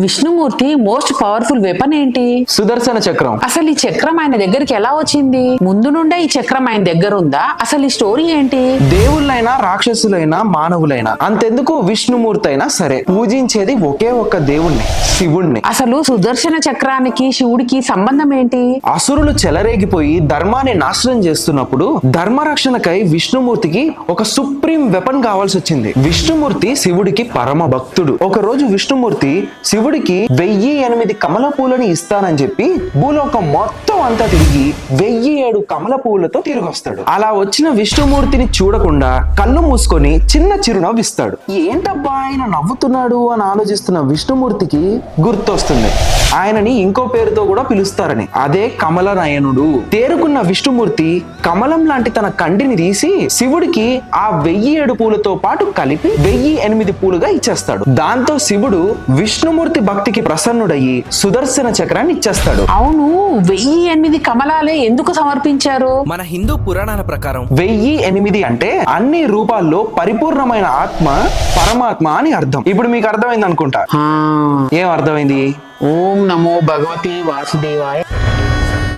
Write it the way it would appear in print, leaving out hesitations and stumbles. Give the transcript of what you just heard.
Vishnumurthy most powerful weapon ఏంటి? సుదర్శన చక్రం. అసలు ఈ చక్రం ఆయన దగ్గరికి ఎలా వచ్చింది? ముందు నుండే ఈ చక్రం ఆయన దగ్గర ఉందా? అసలు ఈ స్టోరీ ఏంటి? దేవుళ్ళైనా రాక్షసులైనా మానవులైనా అంతెందుకు విష్ణుమూర్తి అయినా సరే పూజించేది ఒకే ఒక్క దేవుణ్ణి, శివుణ్ణి. అసలు సుదర్శన చక్రానికి శివుడికి సంబంధం ఏంటి? అసురులు చెలరేగిపోయి ధర్మాన్ని నాశనం చేస్తున్నప్పుడు ధర్మరక్షణకై విష్ణుమూర్తికి ఒక సుప్రీం వెపన్ కావాల్సి వచ్చింది. విష్ణుమూర్తి శివుడికి పరమ భక్తుడు. ఒక రోజు విష్ణుమూర్తి శివుడికి 1008 కమల పూలని ఇస్తానని చెప్పి భూలోకం మొత్తం అంతా తిరిగి 1007 కమల పూలతో తిరిగి వస్తాడు. అలా వచ్చిన విష్ణుమూర్తిని చూడకుండా కళ్ళు మూసుకొని చిన్న చిరునవ్వు ఇస్తాడు. ఏంటబ్బా ఆయన నవ్వుతున్నాడు అని ఆలోచిస్తున్న విష్ణుమూర్తికి గుర్తొస్తుంది ఆయనని ఇంకో పేరుతో కూడా పిలుస్తారని. అదే కమల నయనుడు. తేరుకున్న విష్ణుమూర్తి కమలం లాంటి తన కండిని తీసి శివుడికి ఆ 1007 పూలతో పాటు కలిపి 1008 పూలుగా ఇచ్చేస్తాడు. దాంతో శివుడు విష్ణుమూర్తి భక్తికి ప్రసన్నుడయ్యి సుదర్శన చక్రాన్ని ఇచ్చేస్తాడు. అవును, 1008 కమలాలే ఎందుకు సమర్పించారు? మన హిందూ పురాణాల ప్రకారం 1008 అంటే అన్ని రూపాల్లో పరిపూర్ణమైన ఆత్మ పరమాత్మ అని అర్థం. ఇప్పుడు మీకు అర్థమైంది అనుకుంటా. ఏం అర్థమైంది? ఓం నమో భగవతే వాసుదేవాయ.